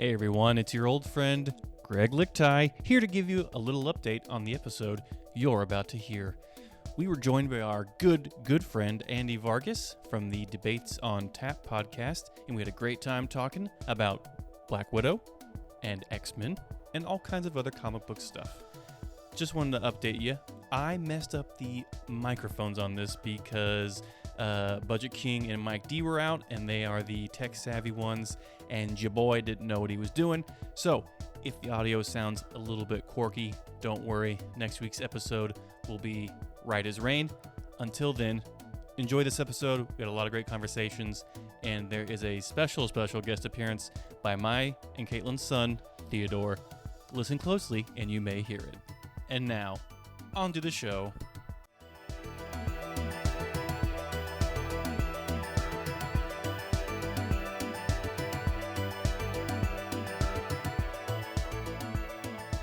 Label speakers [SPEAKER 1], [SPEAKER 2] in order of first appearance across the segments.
[SPEAKER 1] Hey everyone, it's your old friend Greg Lichtai here to give you a little update on the episode you're about to hear. We were joined by our good friend Andy Vargas from the Debates on Tap podcast, and we had a great time talking about Black Widow and X-Men and all kinds of other comic book stuff. Just wanted to update you. I messed up the microphones on this because Budget King and Mike D were out, and they are the tech-savvy ones, and your boy didn't know what he was doing. So, if the audio sounds a little bit quirky, don't worry. Next week's episode will be right as rain. Until then, enjoy this episode. We had a lot of great conversations, and there is a special guest appearance by my and Caitlin's son, Theodore. Listen closely, and you may hear it. And now, on to the show.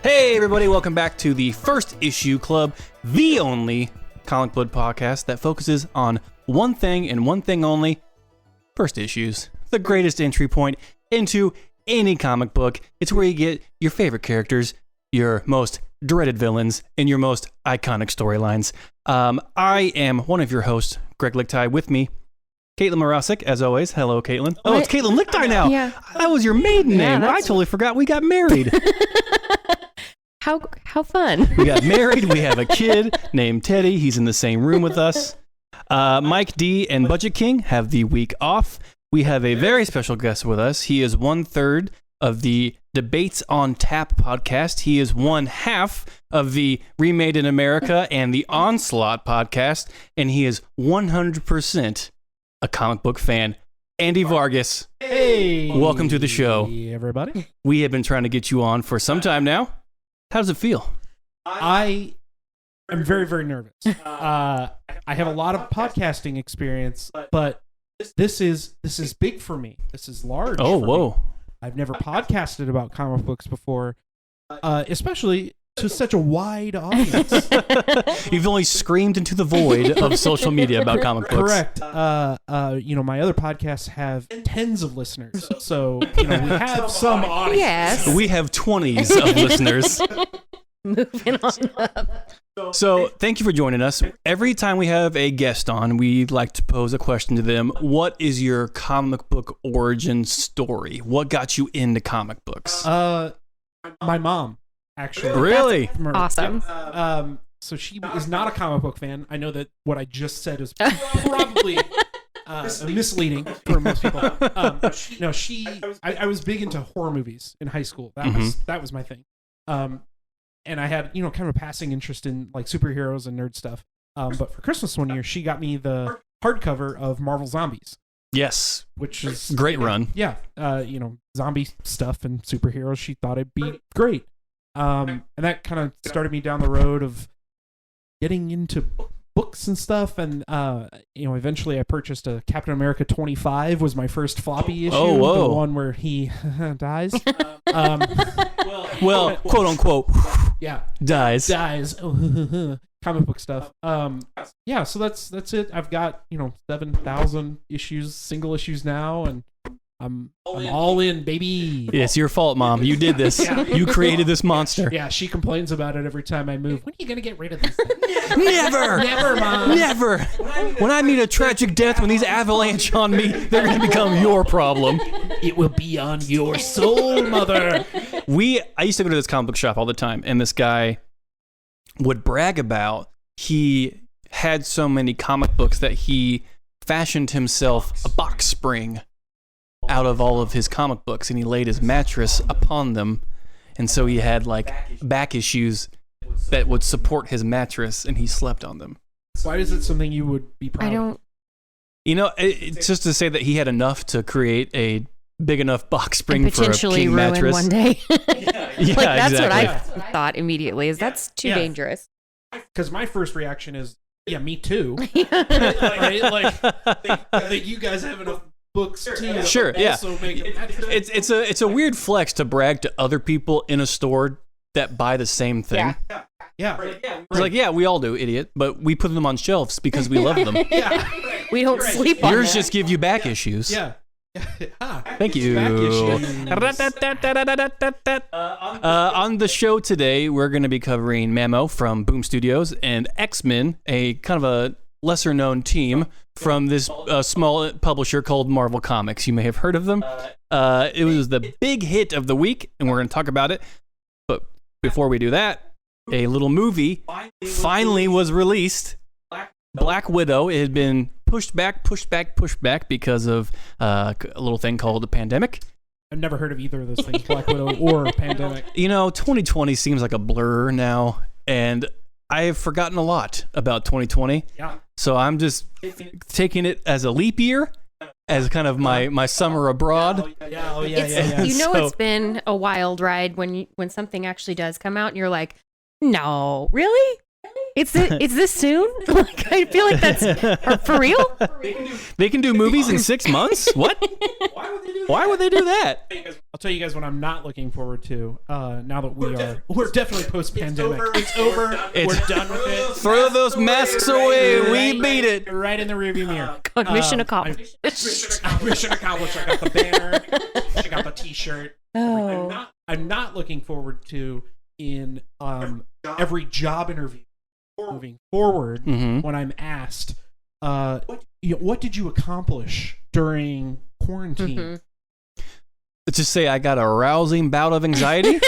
[SPEAKER 1] Hey everybody, welcome back to the First Issue Club, the only comic book podcast that focuses on one thing and one thing only: first issues. The greatest entry point into any comic book. It's where you get your favorite characters, your most dreaded villains, and your most iconic storylines. I am one of your hosts, Greg Lichtai. With me, Caitlin Morosic, as always. Hello, Caitlin. Oh, it's Caitlin Lichtai now.
[SPEAKER 2] Yeah.
[SPEAKER 1] That was your maiden name. I totally forgot we got married.
[SPEAKER 2] How fun.
[SPEAKER 1] We got married. We have a kid named Teddy. He's in the same room with us. Mike D and Budget King have the week off. We have a very special guest with us. He is 1/3 of the Debates on Tap podcast. He is 1/2 of the Remade in America and the Onslaught podcast. And he is 100% a comic book fan. Andy Vargas.
[SPEAKER 3] Hey.
[SPEAKER 1] Welcome to the show.
[SPEAKER 3] Hey, everybody.
[SPEAKER 1] We have been trying to get you on for some time now. How does it feel?
[SPEAKER 3] I am very, very nervous. I have a lot of podcasting experience, but this is big for me. This is large.
[SPEAKER 1] Oh,
[SPEAKER 3] for
[SPEAKER 1] whoa.
[SPEAKER 3] me. I've never podcasted about comic books before, especially to such a wide audience.
[SPEAKER 1] You've only screamed into the void of social media about comic books.
[SPEAKER 3] Correct. My other podcasts have tens of listeners, so we have some audience.
[SPEAKER 2] Yes.
[SPEAKER 1] We have 20s of listeners.
[SPEAKER 2] Moving on up.
[SPEAKER 1] So thank you for joining us. Every time we have a guest on, we like to pose a question to them. What is your comic book origin story? What got you into comic books?
[SPEAKER 3] My mom, actually.
[SPEAKER 1] Really?
[SPEAKER 2] Awesome.
[SPEAKER 3] So she is not a comic book fan. I know that what I just said is probably misleading for most people. I was big into horror movies in high school. That was my thing. And I had, kind of a passing interest in like superheroes and nerd stuff. But for Christmas one year, she got me the hardcover of Marvel Zombies.
[SPEAKER 1] Yes.
[SPEAKER 3] Which is
[SPEAKER 1] great run.
[SPEAKER 3] Yeah. Zombie stuff and superheroes. She thought it'd be great. And that kind of started me down the road of getting into books and stuff. And, eventually I purchased a Captain America 25 was my first floppy issue.
[SPEAKER 1] Oh, whoa.
[SPEAKER 3] The one where he dies.
[SPEAKER 1] Well, quote unquote,
[SPEAKER 3] yeah.
[SPEAKER 1] dies.
[SPEAKER 3] Comic book stuff. So that's it. I've got, 7,000 issues, single issues now, and I'm all in, baby.
[SPEAKER 1] It's your fault, Mom. You did this.
[SPEAKER 3] Yeah.
[SPEAKER 1] You created this monster.
[SPEAKER 3] Yeah, she complains about it every time I move. When are you going to get rid of this thing?
[SPEAKER 1] Never!
[SPEAKER 3] Never, Mom.
[SPEAKER 1] Never! When I meet a tragic death, when these avalanche on me, they're going to become your problem.
[SPEAKER 3] It will be on your soul, mother.
[SPEAKER 1] I used to go to this comic book shop all the time, and this guy would brag about he had so many comic books that he fashioned himself a box spring out of all of his comic books, and he laid his mattress upon them, and so he had like back issues that would support his mattress, and he slept on them.
[SPEAKER 3] Why is it something you would be proud of?
[SPEAKER 1] It's just to say that he had enough to create a big enough box spring
[SPEAKER 2] and
[SPEAKER 1] for a
[SPEAKER 2] potentially
[SPEAKER 1] king
[SPEAKER 2] ruin
[SPEAKER 1] mattress.
[SPEAKER 2] one day.
[SPEAKER 1] Yeah,
[SPEAKER 2] that's
[SPEAKER 1] exactly.
[SPEAKER 2] what I thought immediately. That's too dangerous.
[SPEAKER 3] Because my first reaction is, yeah, me too. Right? Like, that you guys have enough books too.
[SPEAKER 1] Sure, yeah.
[SPEAKER 3] Make a mattress.
[SPEAKER 1] It's a weird flex to brag to other people in a store that buy the same thing.
[SPEAKER 3] Yeah.
[SPEAKER 1] It's like, yeah, we all do, idiot, but we put them on shelves because we love them.
[SPEAKER 3] Yeah.
[SPEAKER 2] We don't sleep on
[SPEAKER 1] Yours
[SPEAKER 2] that.
[SPEAKER 1] just give you back issues.
[SPEAKER 3] Yeah.
[SPEAKER 1] Thank you.
[SPEAKER 3] Back issues.
[SPEAKER 1] On the show today, we're going to be covering Mamo from Boom Studios and X-Men, a kind of a lesser-known team from this small publisher called Marvel Comics. You may have heard of them. It was the big hit of the week, and we're going to talk about it. But before we do that, a little movie finally was released. Black Widow. It had been pushed back because of a little thing called the pandemic.
[SPEAKER 3] I've never heard of either of those things, Black Widow or Pandemic.
[SPEAKER 1] 2020 seems like a blur now, and I have forgotten a lot about 2020.
[SPEAKER 3] Yeah.
[SPEAKER 1] So I'm just taking it as a leap year, as kind of my summer abroad.
[SPEAKER 3] Yeah.
[SPEAKER 2] It's been a wild ride when something actually does come out and you're like, no, really? It's this soon? Like, I feel like that's for real.
[SPEAKER 1] They can do movies in 6 months? What? Why would they do that?
[SPEAKER 3] I'll tell you guys what I'm not looking forward to. Now that we're definitely post-pandemic. It's over. We're done with it.
[SPEAKER 1] Throw those masks away. We beat it.
[SPEAKER 3] Right in the rearview mirror.
[SPEAKER 2] God, mission accomplished.
[SPEAKER 3] Mission accomplished. I got the banner. I got the T-shirt.
[SPEAKER 2] Oh.
[SPEAKER 3] I'm not looking forward to in every job interview moving forward when I'm asked, what did you accomplish during quarantine?
[SPEAKER 2] Mm-hmm.
[SPEAKER 1] Let's just say I got a rousing bout of anxiety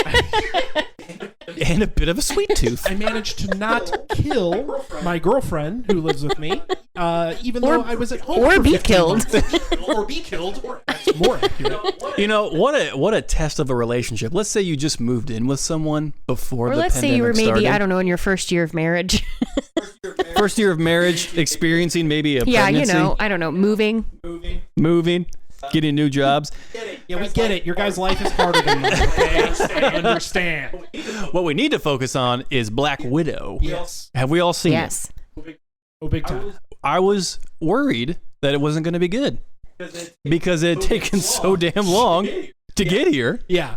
[SPEAKER 1] and a bit of a sweet tooth.
[SPEAKER 3] I managed to not kill my girlfriend who lives with me, even though I was at home.
[SPEAKER 2] Or
[SPEAKER 3] for
[SPEAKER 2] be
[SPEAKER 3] 15
[SPEAKER 2] killed.
[SPEAKER 3] months. Or be killed. Or that's more accurate.
[SPEAKER 1] What a test of a relationship. Let's say you just moved in with someone before
[SPEAKER 2] Or
[SPEAKER 1] the
[SPEAKER 2] let's
[SPEAKER 1] pandemic
[SPEAKER 2] say you were maybe,
[SPEAKER 1] started.
[SPEAKER 2] I don't know, in your first year of marriage.
[SPEAKER 1] First year of marriage, experiencing maybe a
[SPEAKER 2] Yeah,
[SPEAKER 1] pregnancy.
[SPEAKER 2] I don't know, moving.
[SPEAKER 1] Getting new jobs.
[SPEAKER 3] Yeah, we get it. Your guy's life is harder than mine, okay? I understand.
[SPEAKER 1] What we need to focus on is Black Widow.
[SPEAKER 3] Yes.
[SPEAKER 1] Have we all seen
[SPEAKER 2] Yes.
[SPEAKER 1] it?
[SPEAKER 3] Oh, big time.
[SPEAKER 1] I was worried that it wasn't going to be good because it had taken so damn long to get here.
[SPEAKER 3] Yeah.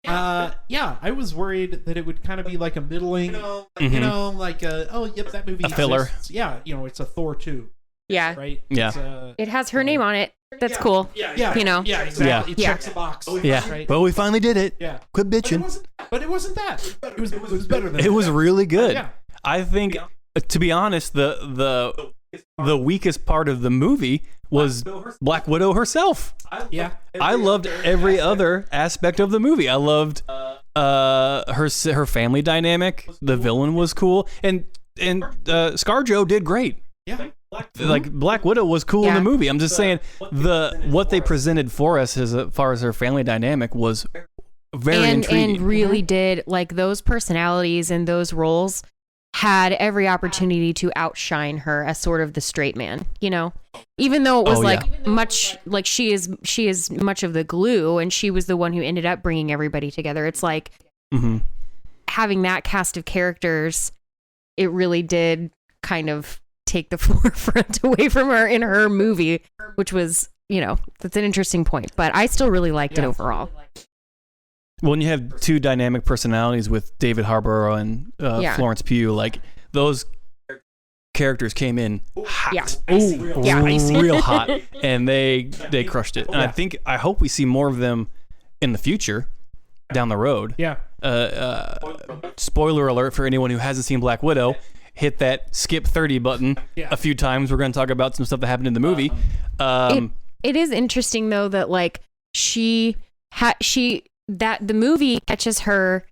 [SPEAKER 3] I was worried that it would kind of be like a middling, like that movie
[SPEAKER 1] A filler.
[SPEAKER 3] exists. Yeah, it's a Thor 2,
[SPEAKER 2] Yeah.
[SPEAKER 3] right?
[SPEAKER 1] Yeah.
[SPEAKER 3] It's,
[SPEAKER 2] It has her name on it. That's cool.
[SPEAKER 3] Yeah,
[SPEAKER 2] Yeah,
[SPEAKER 3] exactly. It
[SPEAKER 2] Yeah.
[SPEAKER 3] checks the box.
[SPEAKER 1] Yeah.
[SPEAKER 3] Right?
[SPEAKER 1] Well, we finally did it.
[SPEAKER 3] Yeah.
[SPEAKER 1] Quit bitching.
[SPEAKER 3] But it wasn't that. It was better than
[SPEAKER 1] It was really good.
[SPEAKER 3] Yeah.
[SPEAKER 1] I think, to be honest, the weakest part of the movie was Black Widow herself.
[SPEAKER 3] Yeah.
[SPEAKER 1] I loved every other aspect of the movie. I loved her family dynamic. The villain was cool, and ScarJo did great.
[SPEAKER 3] Yeah.
[SPEAKER 1] Like Black Widow was cool in the movie. I'm just saying what they presented for us as far as her family dynamic was very intriguing.
[SPEAKER 2] And really did, like, those personalities and those roles had every opportunity to outshine her as sort of the straight man, even though it was much like she is much of the glue, and she was the one who ended up bringing everybody together. It's like having that cast of characters, it really did kind of take the forefront away from her in her movie, which was, that's an interesting point, but I still really liked it overall.
[SPEAKER 1] Well, when you have two dynamic personalities with David Harbour and Florence Pugh, like those characters came in hot, real hot, and they crushed it. And I hope we see more of them in the future, down the road.
[SPEAKER 3] Yeah.
[SPEAKER 1] Spoiler alert for anyone who hasn't seen Black Widow. Hit that skip 30 button a few times. We're going to talk about some stuff that happened in the movie.
[SPEAKER 2] It is interesting though that like that the movie catches her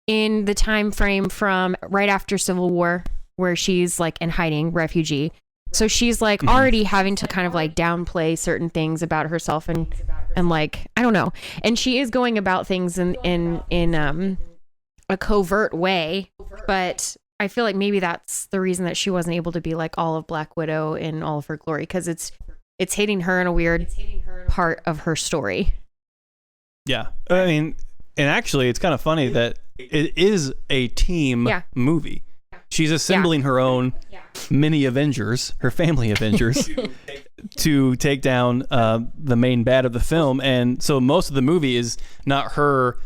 [SPEAKER 2] in the time frame from right after Civil War, where she's like in hiding, refugee. So she's like already having to kind of like downplay certain things about herself and like, I don't know. And she is going about things in a covert way, but I feel like maybe that's the reason that she wasn't able to be like all of Black Widow in all of her glory, because it's hitting her in a weird part of her story.
[SPEAKER 1] Yeah. I mean, and actually it's kind of funny that it is a team movie. She's assembling her own mini Avengers, her family Avengers, to take down the main bad of the film. And so most of the movie is not her,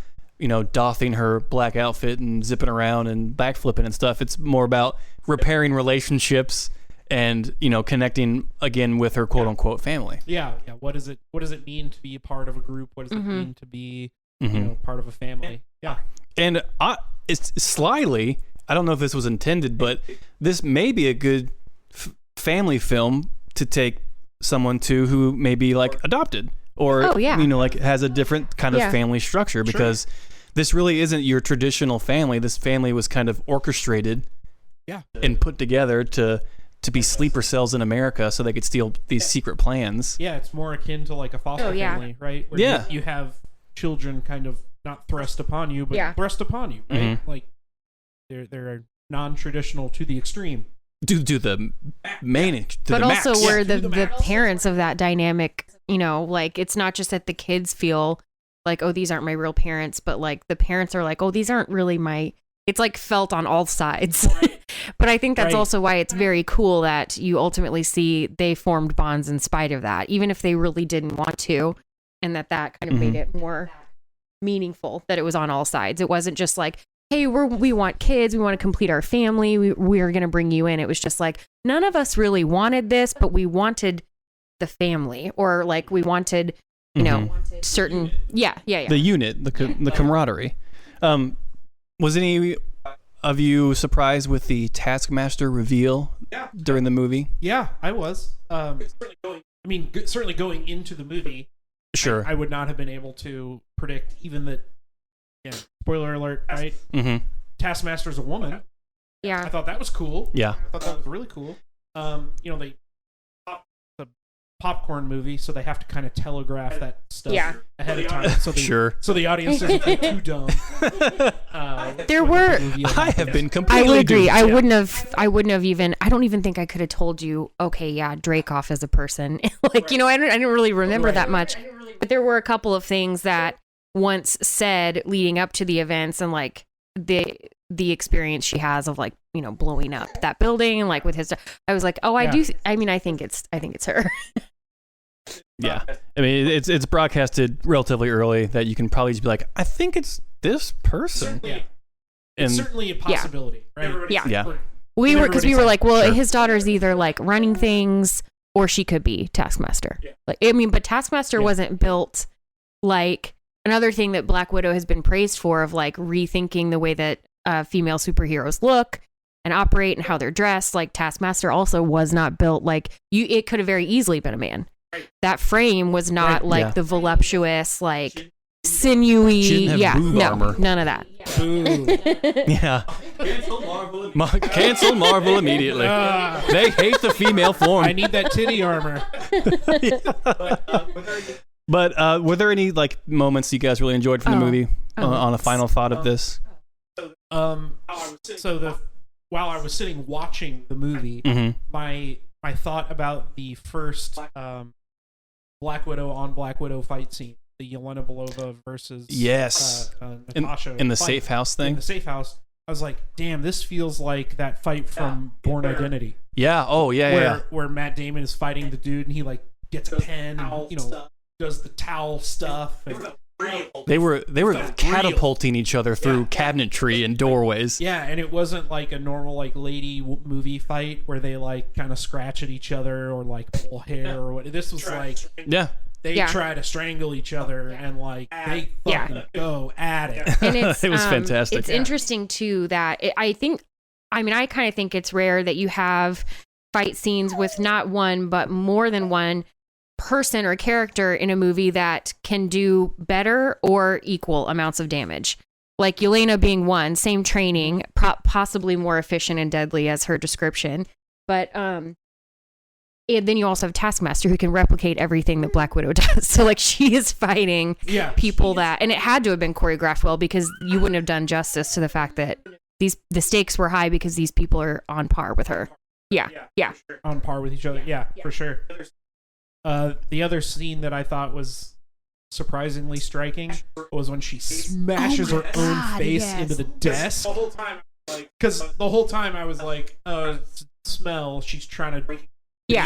[SPEAKER 1] doffing her black outfit and zipping around and backflipping and stuff. It's more about repairing relationships and connecting again with her quote unquote family.
[SPEAKER 3] Yeah. What does it mean to be a part of a group? What does it mean to be part of a family? Yeah.
[SPEAKER 1] And it's slyly, I don't know if this was intended, but this may be a good family film to take someone to who may be like adopted or like has a different kind of family structure, because this really isn't your traditional family. This family was kind of orchestrated and put together to be sleeper cells in America so they could steal these secret plans.
[SPEAKER 3] Yeah, it's more akin to like a foster family, right? Where you have children kind of not thrust upon you, but thrust upon you, right? Like they're non-traditional to the extreme.
[SPEAKER 1] To the main,
[SPEAKER 2] but also
[SPEAKER 1] max.
[SPEAKER 2] where the parents of that dynamic, like it's not just that the kids feel like, oh, these aren't my real parents, but like the parents are like, oh, these aren't really my. It's like felt on all sides. But I think that's also why it's very cool that you ultimately see they formed bonds in spite of that, even if they really didn't want to, and that kind of made it more meaningful that it was on all sides. It wasn't just like, hey, we want kids, we want to complete our family, we're going to bring you in. It was just like, none of us really wanted this, but we wanted the family, or like we wanted, certain, the
[SPEAKER 1] unit, the camaraderie. Was any of you surprised with the Taskmaster reveal during the movie?
[SPEAKER 3] Yeah, I was. Certainly going into the movie,
[SPEAKER 1] sure,
[SPEAKER 3] I would not have been able to predict even that. Yeah, spoiler alert, right? Taskmaster's a woman.
[SPEAKER 2] Yeah,
[SPEAKER 3] I thought that was cool.
[SPEAKER 1] Yeah,
[SPEAKER 3] I thought that was really cool. They the popcorn movie, so they have to kind of telegraph that stuff ahead of time. So so the audience doesn't get too dumb.
[SPEAKER 2] There were.
[SPEAKER 1] I have been completely.
[SPEAKER 2] I would agree.
[SPEAKER 1] duped.
[SPEAKER 2] I wouldn't have even. I don't even think I could have told you. Okay, yeah, Dreykov is a person. Like I didn't really remember that much. But there were a couple of things that once said leading up to the events, and like the experience she has of like blowing up that building and like with his. I was like, oh, I do. I think it's her.
[SPEAKER 1] Yeah, I mean it's broadcasted relatively early that you can probably just be like, I think it's this person.
[SPEAKER 3] Yeah, it's certainly a possibility, right?
[SPEAKER 1] Yeah.
[SPEAKER 2] We were like, well, his daughter's either like running things or she could be Taskmaster.
[SPEAKER 3] Yeah.
[SPEAKER 2] Like, but Taskmaster wasn't built like another thing that Black Widow has been praised for, of like rethinking the way that female superheroes look and operate and how they're dressed. Like Taskmaster also was not built like it could have very easily been a man. That frame was not the voluptuous, like sinewy.
[SPEAKER 1] Armor.
[SPEAKER 2] None of that.
[SPEAKER 1] Yeah. Cancel Marvel immediately. They hate the female form.
[SPEAKER 3] I need that titty armor.
[SPEAKER 1] But were there any like moments you guys really enjoyed from the movie on a final thought of this?
[SPEAKER 3] While I was sitting watching the movie, my thought about the first Black Widow on Black Widow fight scene, the Yelena Belova versus Natasha
[SPEAKER 1] in the safe house thing.
[SPEAKER 3] In the safe house, I was like, damn, this feels like that fight from Bourne Identity.
[SPEAKER 1] Yeah. Oh yeah.
[SPEAKER 3] Where Matt Damon is fighting the dude and he like gets a pen and does the towel stuff. And,
[SPEAKER 1] they were catapulting each other through cabinetry and doorways.
[SPEAKER 3] Yeah, and it wasn't like a normal like lady movie fight where they like kind of scratch at each other or like pull hair or what. This was like they try to strangle each other and like they fucking go at it.
[SPEAKER 2] And it's,
[SPEAKER 1] it was fantastic.
[SPEAKER 2] It's interesting too that I kind of think it's rare that you have fight scenes with not one but more than one person or character in a movie that can do better or equal amounts of damage. Like Yelena being one, same training, possibly more efficient and deadly as her description. But and then you also have Taskmaster who can replicate everything that Black Widow does. So like she is fighting people and it had to have been choreographed well, because you wouldn't have done justice to the fact that the stakes were high because these people are on par with her. Yeah.
[SPEAKER 3] On par with each other. Yeah, for sure. The other scene that I thought was surprisingly striking was when she smashes her own face into the desk. Because the whole time I was like, smell, she's trying to beat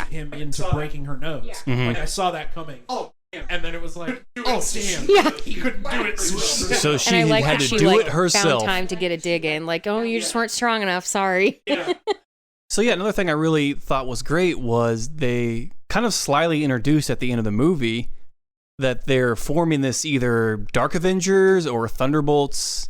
[SPEAKER 3] him into breaking her nose.
[SPEAKER 1] Mm-hmm.
[SPEAKER 3] Like I saw that coming. And then it was like, oh damn, he couldn't do it.
[SPEAKER 1] So she had to
[SPEAKER 2] do it herself. Found time to get a dig in. Like, oh, you just weren't strong enough. Sorry.
[SPEAKER 1] So yeah, another thing I really thought was great was they kind of slyly introduced at the end of the movie that they're forming this either Dark Avengers or Thunderbolts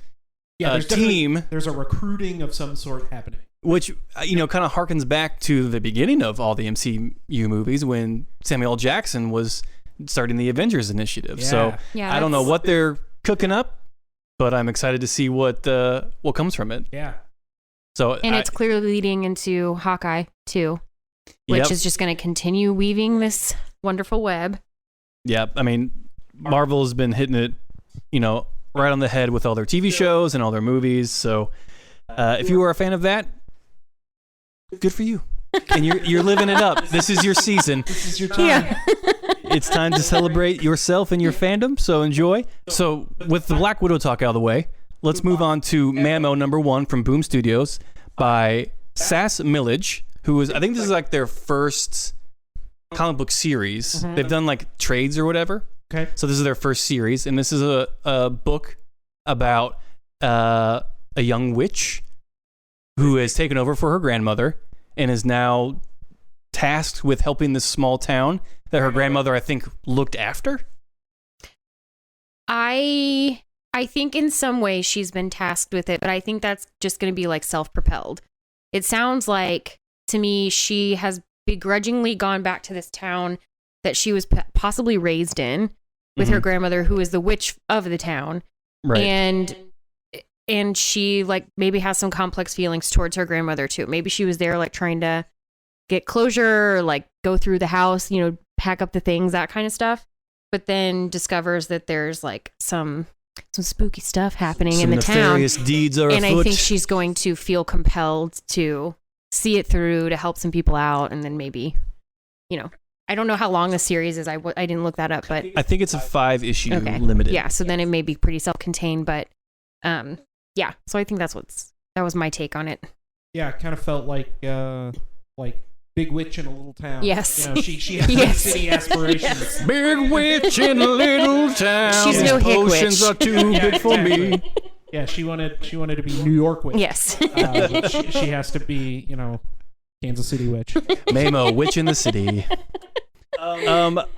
[SPEAKER 1] team.
[SPEAKER 3] There's a recruiting of some sort happening.
[SPEAKER 1] Which, kind of harkens back to the beginning of all the MCU movies when Samuel L. Jackson was starting the Avengers Initiative.
[SPEAKER 3] Yeah.
[SPEAKER 1] So
[SPEAKER 2] Yeah,
[SPEAKER 1] I don't know what they're cooking up, but I'm excited to see what comes from it.
[SPEAKER 3] Yeah.
[SPEAKER 1] So
[SPEAKER 2] And it's clearly leading into Hawkeye too, which
[SPEAKER 1] Yep.
[SPEAKER 2] is just going to continue weaving this wonderful web.
[SPEAKER 1] Yeah, I mean, Marvel's been hitting it, right on the head with all their TV shows and all their movies. So if you are a fan of that, good for you. And you're living it up. This is your season.
[SPEAKER 3] This is your time.
[SPEAKER 2] Yeah.
[SPEAKER 1] It's time to celebrate yourself and your fandom, so enjoy. So with the Black Widow talk out of the way, let's move on to Mammo #1 from Boom Studios by Sas Millage, who is, I think this is like their first comic book series.
[SPEAKER 2] Mm-hmm.
[SPEAKER 1] They've done like trades or whatever.
[SPEAKER 3] Okay.
[SPEAKER 1] So this is their first series, and this is a book about a young witch who has taken over for her grandmother and is now tasked with helping this small town that her grandmother, I think, looked after.
[SPEAKER 2] I think in some ways she's been tasked with it, but I think that's just going to be like self-propelled. It sounds like to me she has begrudgingly gone back to this town that she was possibly raised in with her grandmother, who is the witch of the town.
[SPEAKER 1] Right.
[SPEAKER 2] And she like maybe has some complex feelings towards her grandmother too. Maybe she was there like trying to get closure, or like go through the house, pack up the things, that kind of stuff. But then discovers that there's like some spooky stuff happening in the town.
[SPEAKER 1] Nefarious deeds are
[SPEAKER 2] And
[SPEAKER 1] afoot.
[SPEAKER 2] I think she's going to feel compelled to see it through, to help some people out, and then maybe, I don't know how long the series is. I didn't look that up, but
[SPEAKER 1] I think it's a 5-issue
[SPEAKER 2] okay.
[SPEAKER 1] limited.
[SPEAKER 2] Yeah, so then it may be pretty self-contained, but yeah. So I think that was my take on it.
[SPEAKER 3] Yeah, it kind of felt like Big Witch in a little town.
[SPEAKER 2] Yes.
[SPEAKER 3] She has
[SPEAKER 2] Yes.
[SPEAKER 3] city aspirations.
[SPEAKER 2] Yes.
[SPEAKER 1] Big witch in a little town.
[SPEAKER 2] She's no hick
[SPEAKER 1] Potions
[SPEAKER 2] witch.
[SPEAKER 1] are too
[SPEAKER 3] Yeah,
[SPEAKER 1] big for me.
[SPEAKER 3] exactly. Yeah, she wanted to be New York Witch.
[SPEAKER 2] Yes.
[SPEAKER 3] She has to be, Kansas City Witch.
[SPEAKER 1] Mamo, witch in the city. The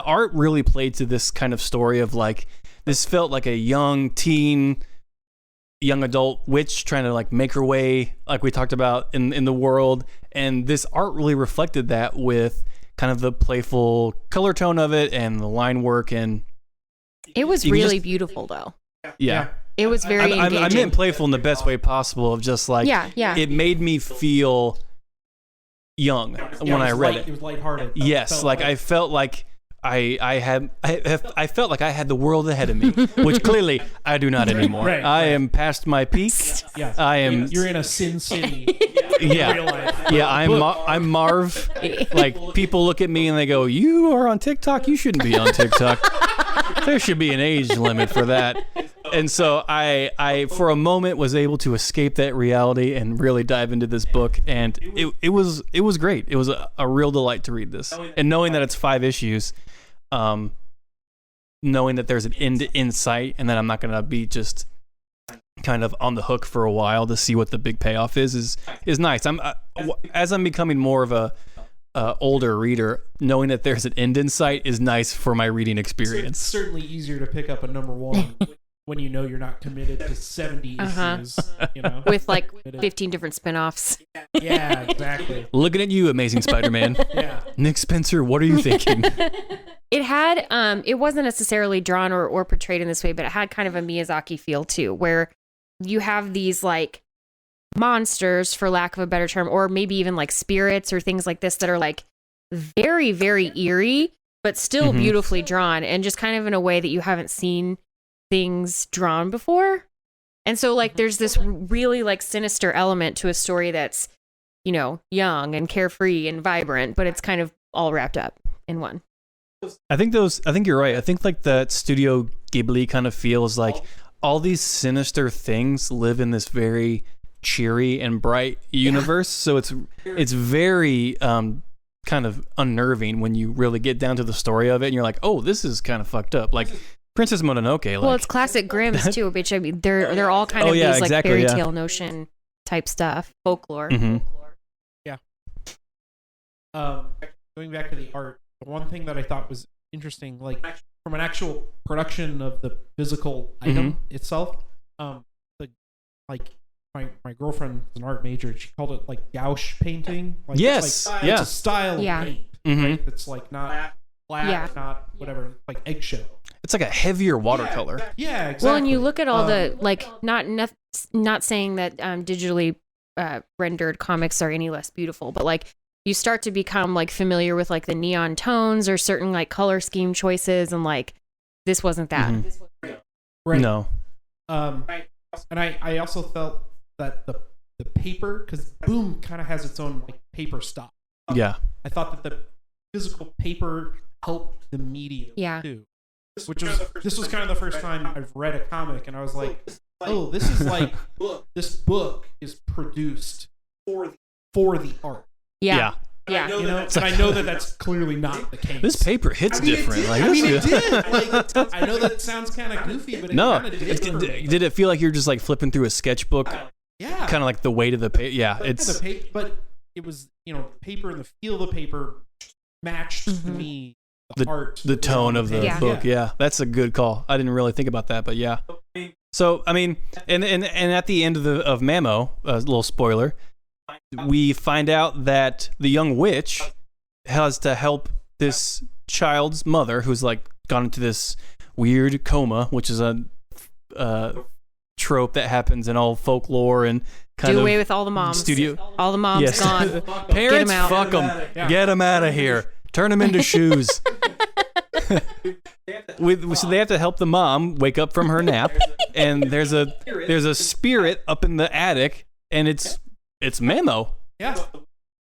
[SPEAKER 1] art really played to this kind of story of like, this felt like a young adult witch trying to like make her way, like we talked about in the world. And this art really reflected that with kind of the playful color tone of it and the line work. And
[SPEAKER 2] It was
[SPEAKER 1] You can
[SPEAKER 2] really
[SPEAKER 1] just-
[SPEAKER 2] beauty,ful though.
[SPEAKER 1] yeah.
[SPEAKER 2] It was very engaging.
[SPEAKER 1] I meant playful in the best way possible of just like,
[SPEAKER 2] Yeah.
[SPEAKER 1] it made me feel young when I read it.
[SPEAKER 3] It was lighthearted.
[SPEAKER 1] Yes, like I felt like I felt like I had the world ahead of me, which clearly I do not anymore.
[SPEAKER 3] Right,
[SPEAKER 1] I am past my peak.
[SPEAKER 3] Yeah.
[SPEAKER 1] I am.
[SPEAKER 3] You're in a Sin City. In
[SPEAKER 1] Yeah,
[SPEAKER 3] real life.
[SPEAKER 1] yeah. I'm Marv. Like people look at me and they go, "You are on TikTok. You shouldn't be on TikTok. There should be an age limit for that." And so I for a moment was able to escape that reality and really dive into this book, and it was great. It was a real delight to read this, and knowing that it's 5 issues, knowing that there's an end in sight, and that I'm not gonna be just kind of on the hook for a while to see what the big payoff is nice. As I'm becoming more of a older reader, knowing that there's an end in sight is nice for my reading
[SPEAKER 3] It's
[SPEAKER 1] experience.
[SPEAKER 3] certainly easier to pick up a #1 when you know you're not committed to 70 issues.
[SPEAKER 2] With like 15 different spin-offs.
[SPEAKER 3] Yeah, exactly.
[SPEAKER 1] Looking at you, Amazing Spider-Man.
[SPEAKER 3] Yeah.
[SPEAKER 1] Nick Spencer, what are you thinking?
[SPEAKER 2] It had it wasn't necessarily drawn or portrayed in this way, but it had kind of a Miyazaki feel too, where you have these like monsters, for lack of a better term, or maybe even like spirits or things like this that are like very, very eerie, but still
[SPEAKER 1] Mhm.
[SPEAKER 2] beautifully drawn, and just kind of in a way that you haven't seen things drawn before. And so like there's this really like sinister element to a story that's, young and carefree and vibrant, but it's kind of all wrapped up in one.
[SPEAKER 1] I think you're right. I think like that Studio Ghibli kind of feels like all these sinister things live in this very cheery and bright universe. So it's very kind of unnerving when you really get down to the story of it, and you're like, oh, this is kind of fucked up. Like Princess Mononoke. Like,
[SPEAKER 2] Well, it's classic Grimm's too, which I mean, they're all kind
[SPEAKER 1] Oh,
[SPEAKER 2] of
[SPEAKER 1] yeah,
[SPEAKER 2] these like
[SPEAKER 1] exactly,
[SPEAKER 2] fairy
[SPEAKER 1] yeah.
[SPEAKER 2] tale notion type stuff, folklore.
[SPEAKER 1] Mm-hmm.
[SPEAKER 3] Going back to the art, the one thing that I thought was interesting, like from an actual production of the physical item itself, the like my girlfriend is an art major. She called it like gouache painting. Like,
[SPEAKER 1] Yes,
[SPEAKER 3] it's
[SPEAKER 1] yeah.
[SPEAKER 3] it's a style
[SPEAKER 2] Yeah.
[SPEAKER 3] of paint.
[SPEAKER 1] Mhm.
[SPEAKER 3] Right? It's like not flat, not whatever, like eggshell.
[SPEAKER 1] It's like a heavier watercolor.
[SPEAKER 3] Yeah, exactly.
[SPEAKER 2] Well, and you look at all the like not saying that digitally rendered comics are any less beautiful, but like you start to become like familiar with like the neon tones or certain like color scheme choices, and like this wasn't that.
[SPEAKER 3] right.
[SPEAKER 1] No.
[SPEAKER 3] And I also felt that the paper, because Boom kind of has its own like paper style.
[SPEAKER 1] Yeah.
[SPEAKER 3] I thought that the physical paper helped the medium too. This was kind of the first time I've read a comic, and I was like, oh, this is like this book is produced for the art.
[SPEAKER 2] Yeah.
[SPEAKER 3] You know, and I know that that's clearly not the case.
[SPEAKER 1] This paper hits different.
[SPEAKER 3] It did. Like, I know that sounds kind of goofy, but it
[SPEAKER 1] No.
[SPEAKER 3] kind of did. for me.
[SPEAKER 1] Did it feel like you're just like flipping through a sketchbook?
[SPEAKER 3] Yeah.
[SPEAKER 1] Kind of like the weight of the paper. Yeah, it's
[SPEAKER 3] But it was, paper and the feel of the paper matched to me the art,
[SPEAKER 1] the tone of the
[SPEAKER 2] Yeah.
[SPEAKER 1] book. Yeah, that's a good call. I didn't really think about that, but yeah. So I mean, and at the end of Mamo, a little spoiler, we find out that the young witch has to help this child's mother, who's like gone into this weird coma, which is a trope that happens in all folklore and kind
[SPEAKER 2] Do
[SPEAKER 1] of
[SPEAKER 2] away with all the moms.
[SPEAKER 1] studio.
[SPEAKER 2] All the moms
[SPEAKER 1] Yes.
[SPEAKER 2] gone.
[SPEAKER 1] Parents,
[SPEAKER 2] out.
[SPEAKER 1] fuck them. Get them out of here. Turn them into shoes. So they have to help the mom wake up from her nap, and there's a spirit up in the attic, and it's Mamo.
[SPEAKER 3] Yeah.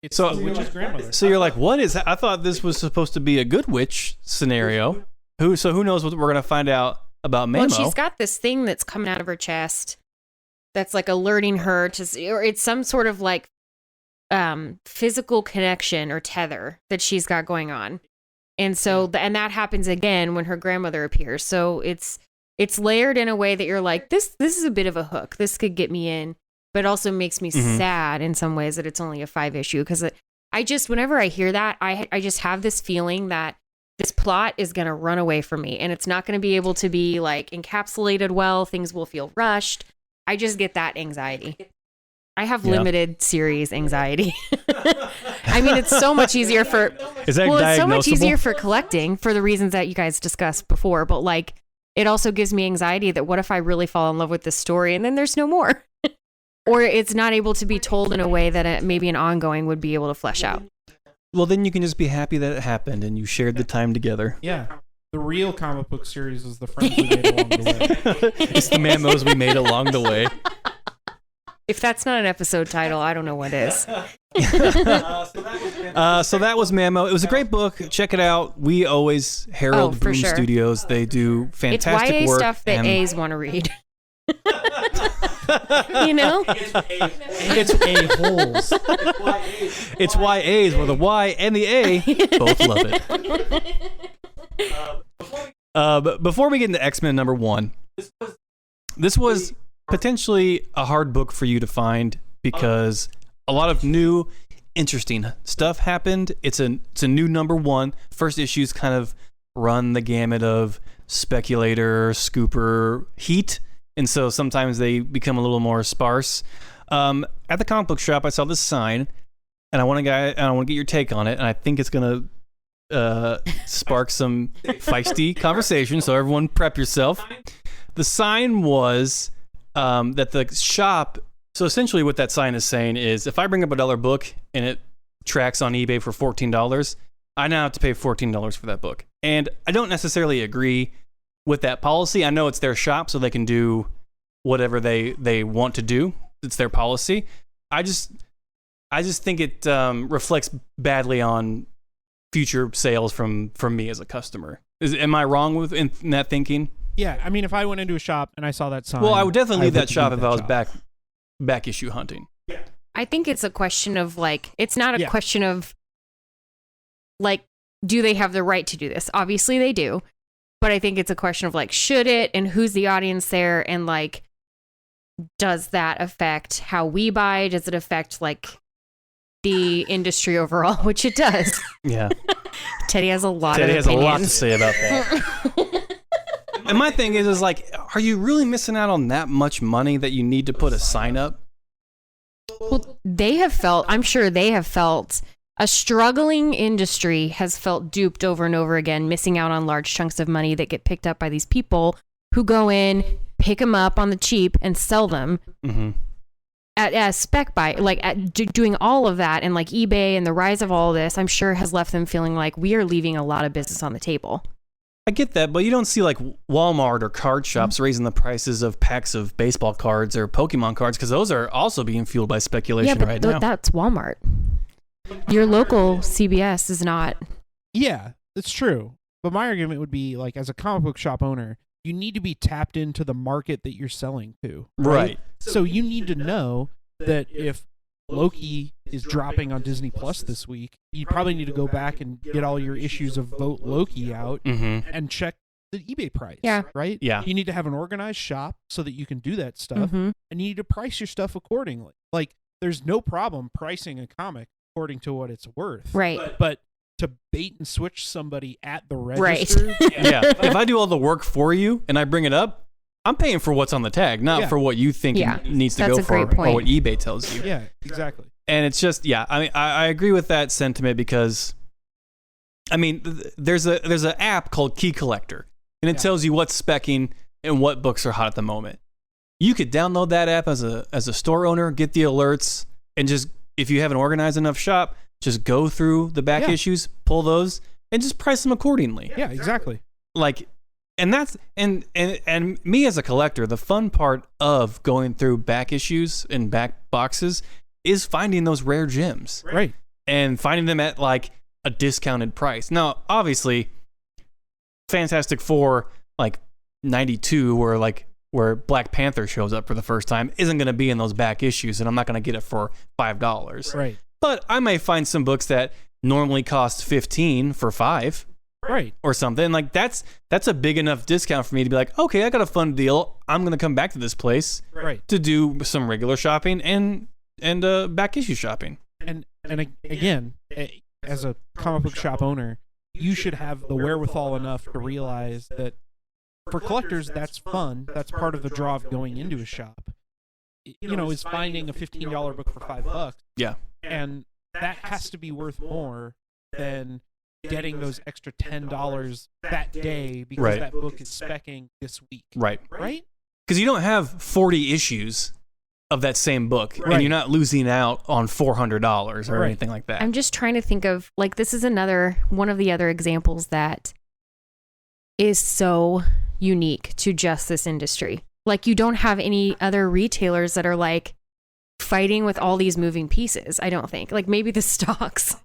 [SPEAKER 3] It's
[SPEAKER 1] So-
[SPEAKER 3] the witch's grandmother.
[SPEAKER 1] So you're like, what is that? I thought this was supposed to be a good witch scenario. Who knows what we're gonna find out about Mamo?
[SPEAKER 2] Well, she's got this thing that's coming out of her chest that's like alerting her to, or it's some sort of like physical connection or tether that she's got going on. And so, and that happens again when her grandmother appears. So it's layered in a way that you're like, this is a bit of a hook. This could get me in, but it also makes me sad in some ways that it's only a 5 issue. Because whenever I hear that, I just have this feeling that this plot is going to run away from me, and it's not going to be able to be like encapsulated well. Things will feel rushed. I just get that anxiety. I have limited series anxiety. I mean, it's so much easier for
[SPEAKER 1] Is that
[SPEAKER 2] it's so much
[SPEAKER 1] diagnosable?
[SPEAKER 2] easier for collecting for the reasons that you guys discussed before. But like, it also gives me anxiety that what if I really fall in love with this story and then there's no more, or it's not able to be told in a way that maybe an ongoing would be able to flesh out.
[SPEAKER 1] Well, then you can just be happy that it happened and you shared the time together.
[SPEAKER 3] Yeah. The real comic book series is the friends we made along the way.
[SPEAKER 1] It's the Mamos we made along the way.
[SPEAKER 2] If that's not an episode title, I don't know what is.
[SPEAKER 1] So that was Mamo. It was a great book. Check it out. We always herald
[SPEAKER 2] for
[SPEAKER 1] Boom
[SPEAKER 2] sure.
[SPEAKER 1] Studios. They do
[SPEAKER 2] It's
[SPEAKER 1] fantastic
[SPEAKER 2] YA
[SPEAKER 1] work.
[SPEAKER 2] stuff that
[SPEAKER 1] and-
[SPEAKER 2] A's want to read. You know?
[SPEAKER 3] It's a-holes.
[SPEAKER 1] It's YAs where the Y and the A both love it. But before we get into X-Men #1, this was potentially a hard book for you to find because a lot of new, interesting stuff happened. It's a new #1. First issues kind of run the gamut of speculator, scooper, heat, and so sometimes they become a little more sparse. At the comic book shop, I saw this sign, and I want to get your take on it, and I think it's gonna spark some feisty conversation. So everyone, prep yourself. The sign was that the shop. So essentially, what that sign is saying is, if I bring up a $1 book and it tracks on eBay for $14, I now have to pay $14 for that book. And I don't necessarily agree with that policy. I know it's their shop, so they can do whatever they want to do. It's their policy. I just think it reflects badly on future sales from me as a customer. Am I wrong in that thinking?
[SPEAKER 3] Yeah, I mean, if I went into a shop and I saw that sign,
[SPEAKER 1] Well, I would definitely leave that shop if I was
[SPEAKER 3] shop.
[SPEAKER 1] back issue hunting.
[SPEAKER 2] I think it's a question of like, it's not a
[SPEAKER 3] Yeah.
[SPEAKER 2] question of like, do they have the right to do this? Obviously they do. But I think it's a question of like, should it, and who's the audience there, and like, does that affect how we buy? Does it affect like the industry overall? Which it does.
[SPEAKER 1] Yeah.
[SPEAKER 2] Teddy has a lot
[SPEAKER 1] Teddy
[SPEAKER 2] of
[SPEAKER 1] has a
[SPEAKER 2] opinions.
[SPEAKER 1] lot to say about that. And my thing is like, are you really missing out on that much money that you need to put a sign up?
[SPEAKER 2] Well, I'm sure they have felt, a struggling industry has felt duped over and over again, missing out on large chunks of money that get picked up by these people who go in, pick them up on the cheap and sell them at spec buy, like doing all of that. And like eBay and the rise of all of this, I'm sure has left them feeling like we are leaving a lot of business on the table.
[SPEAKER 1] I get that, but you don't see like Walmart or card shops raising the prices of packs of baseball cards or Pokemon cards, because those are also being fueled by speculation right now.
[SPEAKER 2] That's Walmart. Your local CVS is not.
[SPEAKER 3] Yeah, it's true. But my argument would be like, as a comic book shop owner, you need to be tapped into the market that you're selling to.
[SPEAKER 1] Right.
[SPEAKER 3] So you need to know that if Loki is dropping on Disney Plus this week, you probably need to go back and get all your issues of Vote Loki out and check the eBay price.
[SPEAKER 2] Yeah.
[SPEAKER 3] Right?
[SPEAKER 1] Yeah.
[SPEAKER 3] You need to have an organized shop so that you can do that stuff.
[SPEAKER 2] Mhm.
[SPEAKER 3] And you need to price your stuff accordingly. Like, there's no problem pricing a comic according to what it's worth.
[SPEAKER 2] Right.
[SPEAKER 3] But to bait and switch somebody at the
[SPEAKER 2] Right.
[SPEAKER 3] register.
[SPEAKER 1] Yeah. If I do all the work for you and I bring it up, I'm paying for what's on the tag, not for what you think
[SPEAKER 2] Yeah.
[SPEAKER 1] it needs to
[SPEAKER 2] That's
[SPEAKER 1] go
[SPEAKER 2] a
[SPEAKER 1] for
[SPEAKER 2] great point.
[SPEAKER 1] or what eBay tells you.
[SPEAKER 3] Yeah, exactly.
[SPEAKER 1] And it's just, yeah, I mean, I agree with that sentiment because, I mean, there's an app called Key Collector, and it tells you what's speccing and what books are hot at the moment. You could download that app as a store owner, get the alerts, and just, if you have an organized enough shop, just go through the back issues, pull those, and just price them accordingly.
[SPEAKER 3] Yeah, exactly.
[SPEAKER 1] Like, and that's and me as a collector, the fun part of going through back issues and back boxes is finding those rare gems.
[SPEAKER 3] Right.
[SPEAKER 1] And finding them at like a discounted price. Now, obviously, Fantastic Four, like 92, where Black Panther shows up for the first time, isn't going to be in those back issues, and I'm not going to get it for $5.
[SPEAKER 3] Right.
[SPEAKER 1] But I may find some books that normally cost $15 for $5.
[SPEAKER 3] Right.
[SPEAKER 1] Or something. Like that's a big enough discount for me to be like, okay, I got a fun deal. I'm going to come back to this place to do some regular shopping and back issue shopping.
[SPEAKER 3] And again, as a comic book shop owner, you should have the wherewithal enough to realize that for collectors, that's fun. That's part of the draw of going into a shop. You know, is finding a $15 book for $5.
[SPEAKER 1] Yeah.
[SPEAKER 3] And that has to be worth more than getting those extra $10 that day because that book is speccing this week.
[SPEAKER 1] Right.
[SPEAKER 3] Right?
[SPEAKER 1] Because you don't have 40 issues of that same book, and you're not losing out on $400 or anything like that.
[SPEAKER 2] I'm just trying to think of, like, this is one of the other examples that is so unique to just this industry. Like, you don't have any other retailers that are like fighting with all these moving pieces, I don't think. Like, maybe the stocks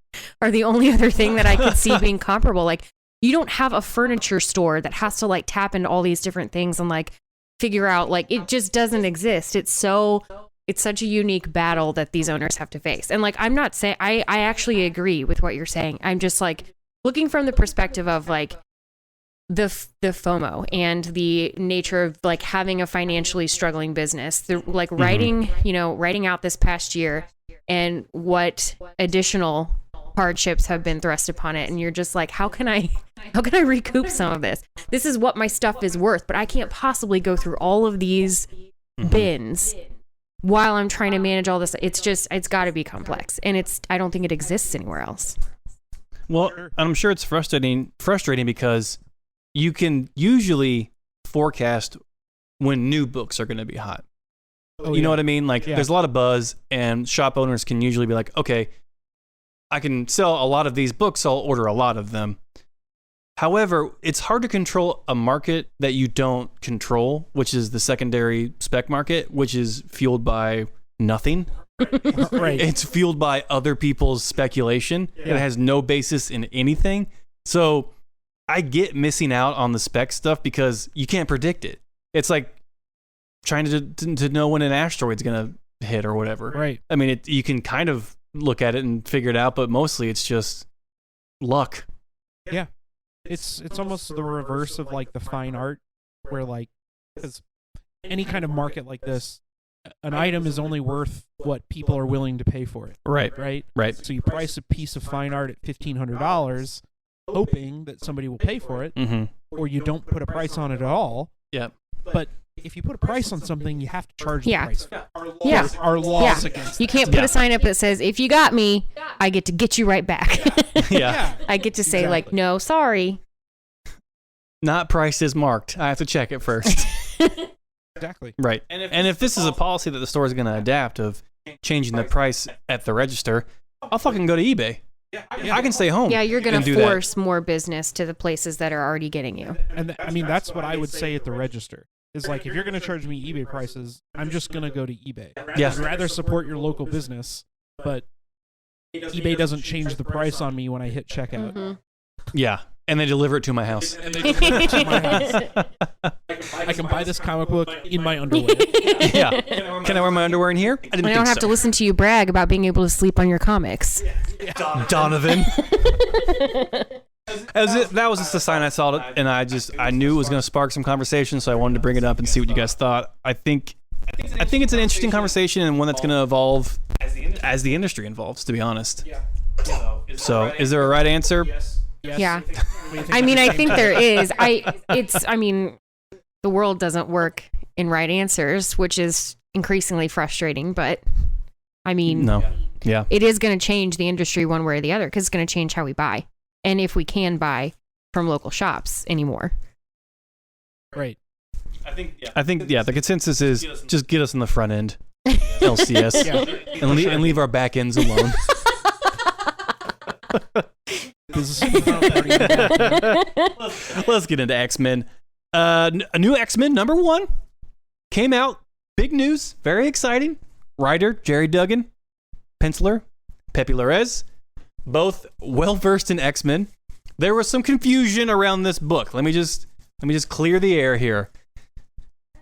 [SPEAKER 2] are the only other thing that I could see being comparable. Like, you don't have a furniture store that has to like tap into all these different things and like figure out, like, it just doesn't exist. It's such a unique battle that these owners have to face. And like, I'm not saying, I actually agree with what you're saying. I'm just like looking from the perspective of like the FOMO and the nature of like having a financially struggling business. The like writing out this past year and what additional hardships have been thrust upon it, and you're just like, how can I recoup some of this? This is what my stuff is worth, but I can't possibly go through all of these bins while I'm trying to manage all this. It's got to be complex, and I don't think it exists anywhere else.
[SPEAKER 1] Well, I'm sure it's frustrating because you can usually forecast when new books are going to be hot. You know what I mean? Like, there's a lot of buzz, and shop owners can usually be like, okay, I can sell a lot of these books, I'll order a lot of them. However, it's hard to control a market that you don't control, which is the secondary spec market, which is fueled by nothing.
[SPEAKER 3] Right.
[SPEAKER 1] It's fueled by other people's speculation. It has no basis in anything. So I get missing out on the spec stuff because you can't predict it. It's like trying to know when an asteroid's going to hit or whatever.
[SPEAKER 3] Right.
[SPEAKER 1] I mean, you can kind of look at it and figure it out, but mostly it's just luck.
[SPEAKER 3] Yeah. It's almost the reverse of like the fine art, where like, because any kind of market like this, an item is only worth what people are willing to pay for it,
[SPEAKER 1] Right.
[SPEAKER 3] right?
[SPEAKER 1] Right.
[SPEAKER 3] So you price a piece of fine art at $1,500, hoping that somebody will pay for it,
[SPEAKER 1] Mm-hmm.
[SPEAKER 3] or you don't put a price on it at all.
[SPEAKER 1] Yep.
[SPEAKER 3] But if you put a price on something, you have to charge
[SPEAKER 2] Yeah.
[SPEAKER 3] the price.
[SPEAKER 2] Yeah.
[SPEAKER 3] Our laws
[SPEAKER 2] Yeah.
[SPEAKER 3] against
[SPEAKER 2] You
[SPEAKER 3] that.
[SPEAKER 2] can't put a sign up that says, if you got me, I get to get you right back.
[SPEAKER 1] Yeah.
[SPEAKER 2] I get to say, like,
[SPEAKER 3] Exactly.
[SPEAKER 2] no, sorry.
[SPEAKER 1] Not price is marked. I have to check it first.
[SPEAKER 3] Exactly.
[SPEAKER 1] Right. And if this is a policy that the store is going to adapt of changing the price at the register, I'll fucking go to eBay. I can stay home.
[SPEAKER 2] Yeah, you're going
[SPEAKER 1] and
[SPEAKER 2] to
[SPEAKER 1] do that.
[SPEAKER 2] force more business to the places that are already getting you.
[SPEAKER 3] And I mean, that's what I would say at the register. Is like, if you're going to charge me eBay prices, I'm just going to go to eBay.
[SPEAKER 1] Yeah.
[SPEAKER 3] I'd rather support your local business, but eBay doesn't change the price on me when I hit checkout.
[SPEAKER 2] Mhm.
[SPEAKER 1] Yeah. And they deliver it to my house.
[SPEAKER 3] And they deliver it to my house. I can buy this comic book in my underwear.
[SPEAKER 1] Yeah. Can I wear my underwear in here? I didn't
[SPEAKER 2] I
[SPEAKER 1] think
[SPEAKER 2] don't have
[SPEAKER 1] so.
[SPEAKER 2] to listen to you brag about being able to sleep on your comics.
[SPEAKER 1] Donovan. That was just a sign I saw it, and I knew it was going to spark some conversation, so I wanted to bring it up and see what you guys thought. I think it's an interesting conversation and one that's going to evolve as the industry evolves, to be honest. So, is there a right answer?
[SPEAKER 3] Yes.
[SPEAKER 2] Yeah.
[SPEAKER 3] What do you think?
[SPEAKER 2] I mean, I think there is. I mean, the world doesn't work in right answers, which is increasingly frustrating, but I mean,
[SPEAKER 1] No. Yeah.
[SPEAKER 2] it is going to change the industry one way or the other because it's going to change how we buy and if we can buy from local shops anymore.
[SPEAKER 3] Right.
[SPEAKER 1] I think the consensus is just get us in the front end, LCS,
[SPEAKER 3] Yeah.
[SPEAKER 1] and leave our back ends alone.
[SPEAKER 3] Business is already in the back.
[SPEAKER 1] Let's get into X-Men. A new X-Men #1 came out. Big news. Very exciting. Writer Jerry Duggan, penciler Pepe Larraz, both well versed in X-Men. There was some confusion around this book. Let me just clear the air here.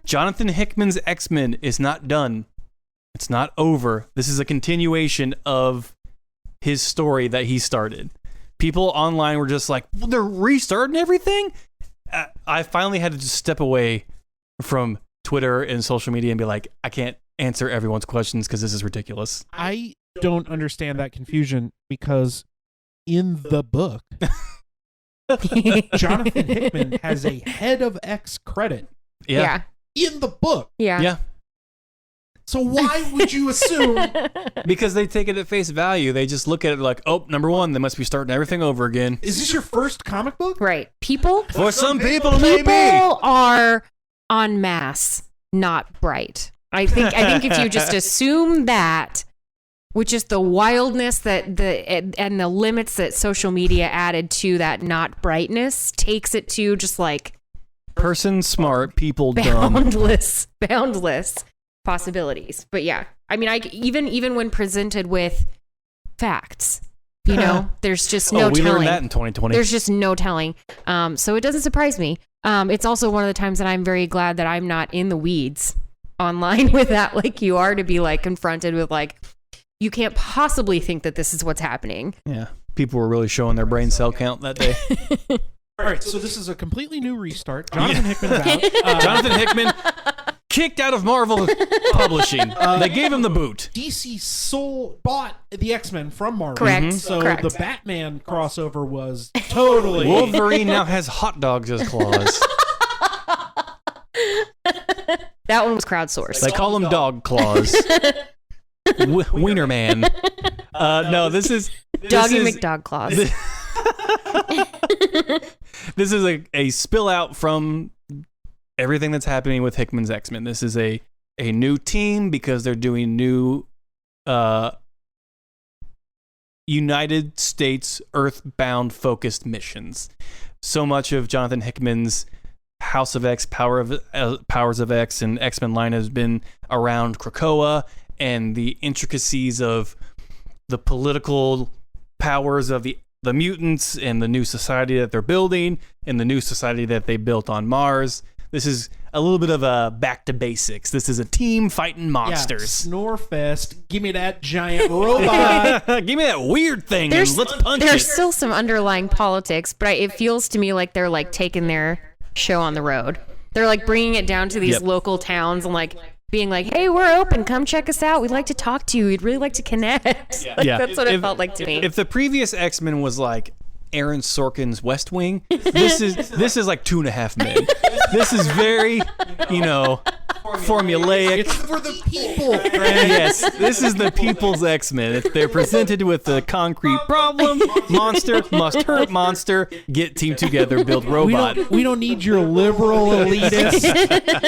[SPEAKER 1] Jonathan Hickman's X-Men is not done. It's not over. This is a continuation of his story that he started. People online were just like, well, they're restarting everything? I finally had to just step away from Twitter and social media and be like, I can't answer everyone's questions because this is ridiculous.
[SPEAKER 3] I don't understand that confusion because in the book, Jonathan Hickman has a head of X credit
[SPEAKER 2] Yeah.
[SPEAKER 3] in the book.
[SPEAKER 2] Yeah.
[SPEAKER 1] Yeah.
[SPEAKER 3] So why would you assume?
[SPEAKER 1] Because they take it at face value. They just look at it like, oh, #1, they must be starting everything over again.
[SPEAKER 3] Is this your first comic book?
[SPEAKER 2] Right. People
[SPEAKER 1] For some people, maybe.
[SPEAKER 2] are en masse not bright. I think if you just assume that, with just the wildness and the limits that social media added to that not brightness, takes it to just like
[SPEAKER 1] Person smart, people dumb.
[SPEAKER 2] boundless possibilities. But yeah, I mean, even when presented with facts, you know, there's just no
[SPEAKER 1] we
[SPEAKER 2] telling.
[SPEAKER 1] learned that in 2020.
[SPEAKER 2] There's just no telling. So it doesn't surprise me. It's also one of the times that I'm very glad that I'm not in the weeds online with that, like you are, to be like confronted with like, you can't possibly think that this is what's happening.
[SPEAKER 1] Yeah. People were really showing their brain cell count that day.
[SPEAKER 3] All right, so this is a completely new restart. Jonathan Hickman's out.
[SPEAKER 1] Jonathan Hickman kicked out of Marvel Publishing. They gave him the boot.
[SPEAKER 3] DC bought the X-Men from Marvel.
[SPEAKER 2] Correct.
[SPEAKER 3] So
[SPEAKER 2] Correct.
[SPEAKER 3] the Batman crossover was totally...
[SPEAKER 1] Wolverine now has hot dogs as claws.
[SPEAKER 2] That one was crowdsourced.
[SPEAKER 1] They call him dog claws. Wiener Man. No, this is
[SPEAKER 2] Doggy
[SPEAKER 1] this is-
[SPEAKER 2] McDog claws.
[SPEAKER 1] This is a spill out from everything that's happening with Hickman's X-Men. This is a new team because they're doing new United States Earthbound focused missions. So much of Jonathan Hickman's House of X, Powers of X, and X-Men line has been around Krakoa and the intricacies of the political powers of the mutants and the new society that they're building and the new society that they built on Mars. This is a little bit of a back to basics. This is a team fighting monsters.
[SPEAKER 3] Yeah, Snorefest. Give me that giant robot.
[SPEAKER 1] Give me that weird thing and let's punch
[SPEAKER 2] There's
[SPEAKER 1] it.
[SPEAKER 2] still some underlying politics, but it feels to me like they're like taking their show on the road. They're like bringing it down to these
[SPEAKER 1] Yep.
[SPEAKER 2] local towns and like, being like, "Hey, we're open. Come check us out. We'd like to talk to you. We'd really like to connect." Like,
[SPEAKER 1] Yeah.
[SPEAKER 2] that's what it felt like to me.
[SPEAKER 1] If the previous X-Men was like Aaron Sorkin's West Wing, this is like 2.5 Men. This is very, formulaic.
[SPEAKER 3] It's for the people.
[SPEAKER 1] Yes, this is the people's X-Men. They're presented with a concrete problem. Monster must hurt monster. Get team together, build robot.
[SPEAKER 3] We don't need your liberal elitist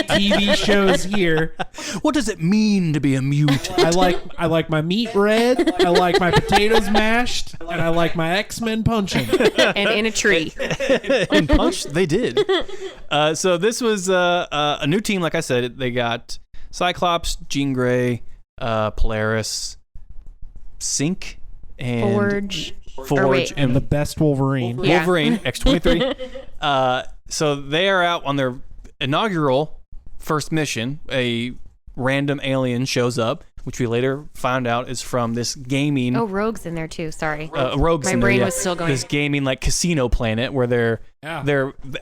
[SPEAKER 3] TV shows here.
[SPEAKER 1] What does it mean to be a mutant?
[SPEAKER 3] I like my meat red. I like my potatoes mashed, and I like my X-Men punching.
[SPEAKER 2] And in a tree.
[SPEAKER 1] And punch, they did. So this was a new team, like I said. They got Cyclops, Jean Grey, Polaris, Sync, and
[SPEAKER 2] Forge.
[SPEAKER 3] And the best Wolverine.
[SPEAKER 2] Yeah.
[SPEAKER 1] Wolverine, X-23. So they are out on their inaugural first mission. A random alien shows up, which we later found out is from this gaming.
[SPEAKER 2] Oh, Rogue's in there too. Sorry.
[SPEAKER 1] Rogues
[SPEAKER 2] My
[SPEAKER 1] in there,
[SPEAKER 2] brain
[SPEAKER 1] yeah.
[SPEAKER 2] was still going.
[SPEAKER 1] This gaming like casino planet where they're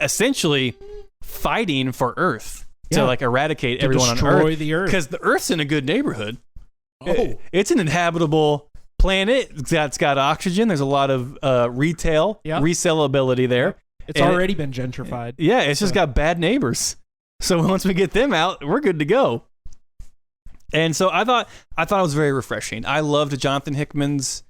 [SPEAKER 1] essentially fighting for Earth to like eradicate everyone on
[SPEAKER 3] destroy
[SPEAKER 1] Earth.
[SPEAKER 3] the Earth.
[SPEAKER 1] Because the Earth's in a good neighborhood.
[SPEAKER 3] Oh.
[SPEAKER 1] It's an inhabitable planet. It's got oxygen. There's a lot of retail, resellability there.
[SPEAKER 3] It's
[SPEAKER 1] And
[SPEAKER 3] already been gentrified.
[SPEAKER 1] Yeah, it's just got bad neighbors. So once we get them out, we're good to go. And so I thought it was very refreshing. I loved Jonathan Hickman's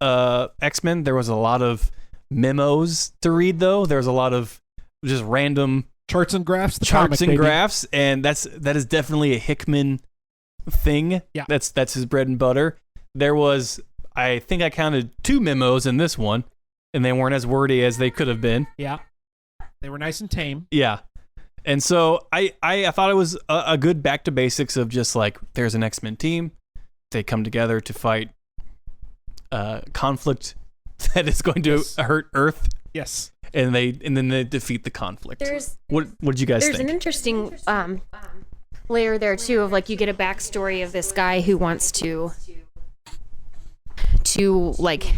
[SPEAKER 1] X-Men. There was a lot of memos to read, though. There was a lot of just random
[SPEAKER 3] Charts and graphs.
[SPEAKER 1] graphs, and that is definitely a Hickman thing.
[SPEAKER 3] Yeah,
[SPEAKER 1] that's his bread and butter. There was, I think I counted 2 memos in this one, and they weren't as wordy as they could have been.
[SPEAKER 3] Yeah, they were nice and tame.
[SPEAKER 1] Yeah. And so I thought it was a good back to basics of just like, there's an X-Men team. They come together to fight conflict that is going to hurt Earth.
[SPEAKER 3] Yes.
[SPEAKER 1] And then they defeat the conflict. What did you guys
[SPEAKER 2] There's
[SPEAKER 1] think?
[SPEAKER 2] an interesting layer there too of like you get a backstory of this guy who wants to like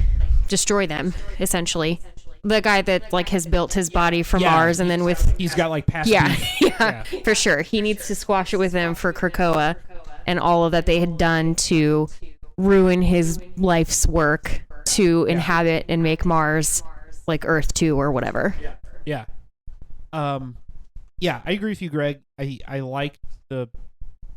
[SPEAKER 2] destroy them, essentially. The guy that like has built his body from Mars, and then
[SPEAKER 3] he's got like past
[SPEAKER 2] yeah, for sure. He needs to squash it with them for Krakoa and all of that they had done to ruin his life's work to inhabit and make Mars like Earth 2 or whatever.
[SPEAKER 3] Yeah. Yeah, I agree with you, Greg. I liked the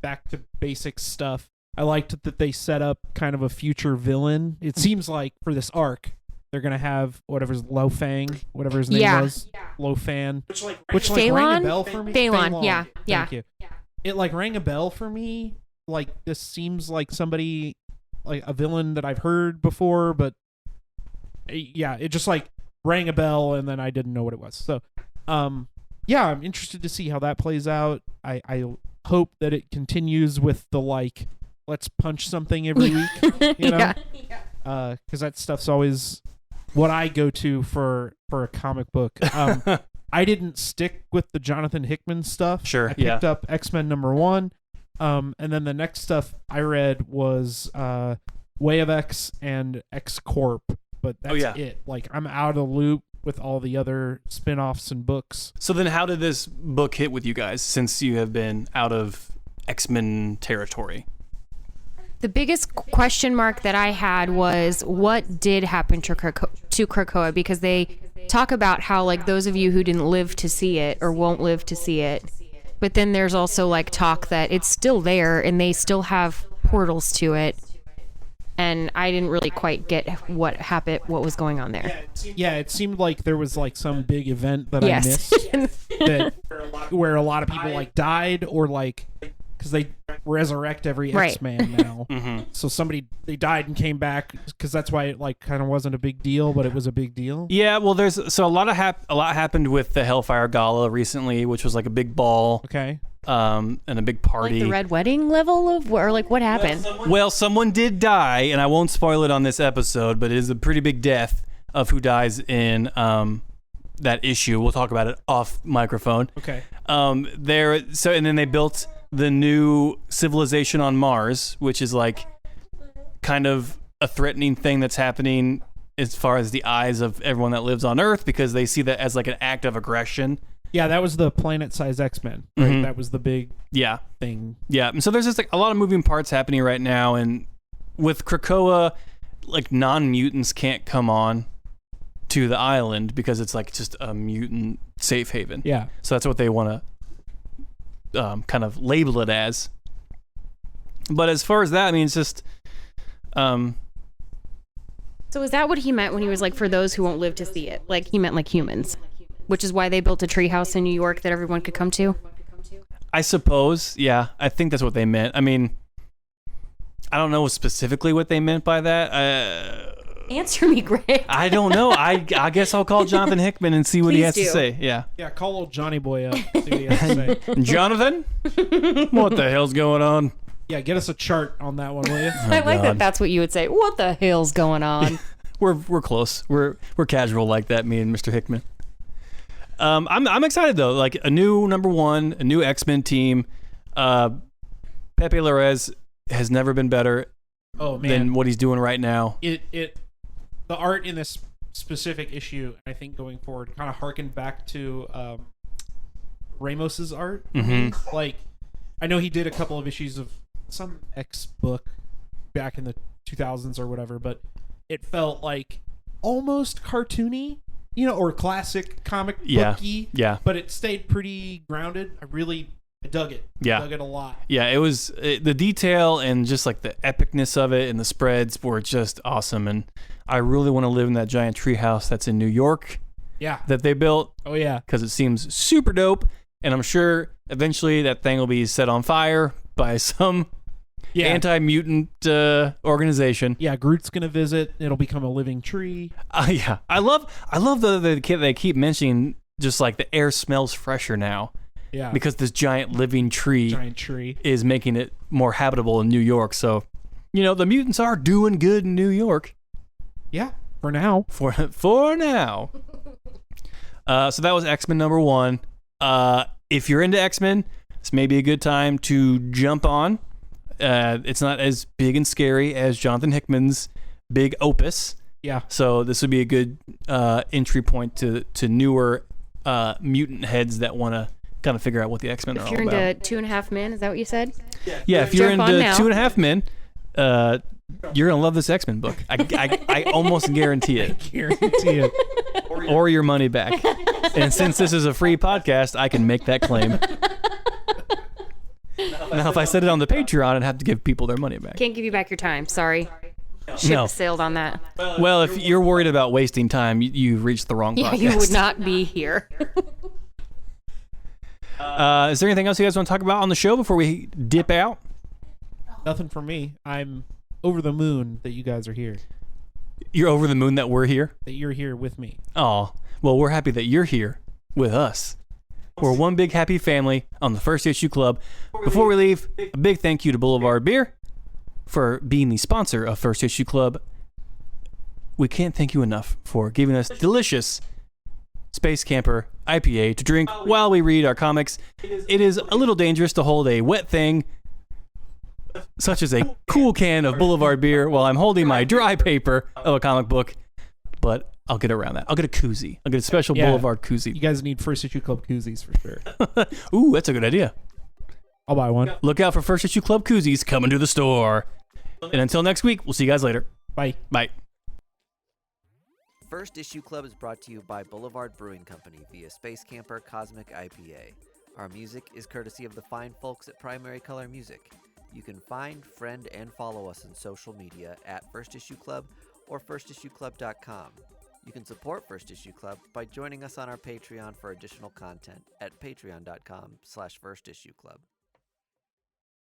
[SPEAKER 3] back to basics stuff. I liked that they set up kind of a future villain. It seems like for this arc, they're gonna have whatever's Lo Fang, whatever his name was, Lo Fan, which like rang a bell for me.
[SPEAKER 2] Phelan, yeah.
[SPEAKER 3] Thank you. It like rang a bell for me. Like this seems like somebody, like a villain that I've heard before, but yeah, it just like rang a bell, and then I didn't know what it was. So, yeah, I'm interested to see how that plays out. I hope that it continues with the like, let's punch something every week, you know? Because that stuff's always what I go to for a comic book. I didn't stick with the Jonathan Hickman stuff.
[SPEAKER 1] Sure,
[SPEAKER 3] I picked up X-Men #1, and then the next stuff I read was Way of X and X Corp, but that's it. Like, I'm out of the loop with all the other spin-offs and books.
[SPEAKER 1] So then how did this book hit with you guys, since you have been out of X-Men territory?
[SPEAKER 2] The biggest question mark that I had was what did happen to Krakoa, because they talk about how like those of you who didn't live to see it or won't live to see it, but then there's also like talk that it's still there and they still have portals to it, and I didn't really quite get what happened, what was going on there.
[SPEAKER 3] Yeah, it seemed like there was like some big event that I missed that where a lot of people like died, or like because they resurrect every X-Man now. So they died and came back, because that's why it like kind of wasn't a big deal, but it was a big deal.
[SPEAKER 1] Yeah, well, there's a lot happened with the Hellfire Gala recently, which was like a big ball.
[SPEAKER 3] Okay.
[SPEAKER 1] And a big party.
[SPEAKER 2] Like the Red Wedding level of, or like what happened?
[SPEAKER 1] Well, someone did die, and I won't spoil it on this episode, but it is a pretty big death of who dies in that issue. We'll talk about it off microphone.
[SPEAKER 3] Okay.
[SPEAKER 1] And then they built the new civilization on Mars, which is like kind of a threatening thing that's happening as far as the eyes of everyone that lives on Earth, because they see that as like an act of aggression
[SPEAKER 3] Yeah, that was the planet-size X-Men. Right?
[SPEAKER 1] Mhm.
[SPEAKER 3] That was the big
[SPEAKER 1] Yeah.
[SPEAKER 3] thing.
[SPEAKER 1] Yeah. And so there's just like a lot of moving parts happening right now. And with Krakoa, like non-mutants can't come on to the island because it's like just a mutant safe haven.
[SPEAKER 3] Yeah.
[SPEAKER 1] So that's what they want to kind of label it as. But as far as that, I mean, it's just,
[SPEAKER 2] So is that what he meant when he was like, for those who won't live to see it? Like he meant like humans, which is why they built a treehouse in New York that everyone could come to.
[SPEAKER 1] I suppose, yeah, I think that's what they meant. I mean, I don't know specifically what they meant by that.
[SPEAKER 2] Answer me, Greg.
[SPEAKER 1] I don't know. I guess I'll call Jonathan Hickman and see what he
[SPEAKER 2] Please
[SPEAKER 1] has to
[SPEAKER 2] do.
[SPEAKER 1] say. Yeah.
[SPEAKER 3] Yeah, call old Johnny Boy up. See what he has to say.
[SPEAKER 1] Jonathan? What the hell's going on?
[SPEAKER 3] Yeah, get us a chart on that one, will you?
[SPEAKER 2] I like
[SPEAKER 1] God.
[SPEAKER 2] that that's what you would say. What the hell's going on?
[SPEAKER 1] We're close. We're casual like that, me and Mr. Hickman. I'm excited though. Like a new number one, a new X-Men team. Pepe Larraz has never been better
[SPEAKER 3] Oh man,
[SPEAKER 1] than what he's doing right now.
[SPEAKER 3] the art in this specific issue, I think going forward, kind of harkened back to Ramos's art.
[SPEAKER 1] Mhm.
[SPEAKER 3] Like, I know he did a couple of issues of some X book back in the 2000s or whatever, but it felt like almost cartoony, or classic comic
[SPEAKER 1] Yeah.
[SPEAKER 3] booky.
[SPEAKER 1] Yeah.
[SPEAKER 3] But it stayed pretty grounded. I dug it.
[SPEAKER 1] Yeah.
[SPEAKER 3] I dug it a lot.
[SPEAKER 1] Yeah, it was the detail and just like the epicness of it and the spreads were just awesome. And I really want to live in that giant treehouse that's in New York
[SPEAKER 3] Yeah.
[SPEAKER 1] that they built
[SPEAKER 3] Oh yeah.
[SPEAKER 1] because it seems super dope. And I'm sure eventually that thing will be set on fire by some
[SPEAKER 3] Yeah.
[SPEAKER 1] anti-mutant organization.
[SPEAKER 3] Yeah, Groot's gonna visit. It'll become a living tree.
[SPEAKER 1] Yeah, I love the kid they keep mentioning. Just like the air smells fresher now
[SPEAKER 3] Yeah,
[SPEAKER 1] because this giant living tree
[SPEAKER 3] giant tree.
[SPEAKER 1] is making it more habitable in New York. So, the mutants are doing good in New York
[SPEAKER 3] Yeah, for now.
[SPEAKER 1] for now. So that was X-Men number 1. If you're into X-Men, this may be a good time to jump on. It's not as big and scary as Jonathan Hickman's big opus.
[SPEAKER 3] Yeah,
[SPEAKER 1] So this would be a good entry point to newer mutant heads that want to kind of figure out what the X-Men are
[SPEAKER 2] If
[SPEAKER 1] all
[SPEAKER 2] you're
[SPEAKER 1] about.
[SPEAKER 2] into 2.5 Men, is that what you said?
[SPEAKER 1] Yeah, if you're
[SPEAKER 2] Jump on
[SPEAKER 1] into
[SPEAKER 2] now.
[SPEAKER 1] 2.5 Men, you're gonna love this X-Men book. I almost guarantee it,
[SPEAKER 3] guarantee it.
[SPEAKER 1] or your money back. And since this is a free podcast, I can make that claim. Now, if I said it on the Patreon, I'd have to give people their money back.
[SPEAKER 2] Can't give you back your time. Sorry. Ship
[SPEAKER 1] No.
[SPEAKER 2] sailed on that.
[SPEAKER 1] Well, if you're worried about wasting time, you've reached the wrong
[SPEAKER 2] Yeah,
[SPEAKER 1] podcast.
[SPEAKER 2] you would not be here.
[SPEAKER 1] Is there anything else you guys want to talk about on the show before we dip out?
[SPEAKER 3] Nothing for me. I'm over the moon that you guys are here.
[SPEAKER 1] You're over the moon that we're here.
[SPEAKER 3] That you're here with me.
[SPEAKER 1] Oh, well, we're happy that you're here with us. We're one big happy family on the First Issue Club. Before we leave, a big thank you to Boulevard Beer for being the sponsor of First Issue Club. We can't thank you enough for giving us delicious Space Camper IPA to drink while we read our comics. It is a little dangerous to hold a wet thing, such as a cool can of Boulevard Beer, while I'm holding my dry paper of a comic book, but I'll get around that. I'll get a koozie. I'll get a special
[SPEAKER 3] Yeah.
[SPEAKER 1] Boulevard koozie.
[SPEAKER 3] You guys need First Issue Club koozies for sure.
[SPEAKER 1] Ooh, that's a good idea.
[SPEAKER 3] I'll buy one.
[SPEAKER 1] Look out for First Issue Club koozies coming to the store. And until next week, we'll see you guys later.
[SPEAKER 3] Bye.
[SPEAKER 1] Bye.
[SPEAKER 4] First Issue Club is brought to you by Boulevard Brewing Company via Space Camper Cosmic IPA. Our music is courtesy of the fine folks at Primary Color Music. You can find, friend, and follow us on social media at First Issue Club or FirstIssueClub.com. You can support First Issue Club by joining us on our Patreon for additional content at patreon.com/FirstIssueClub.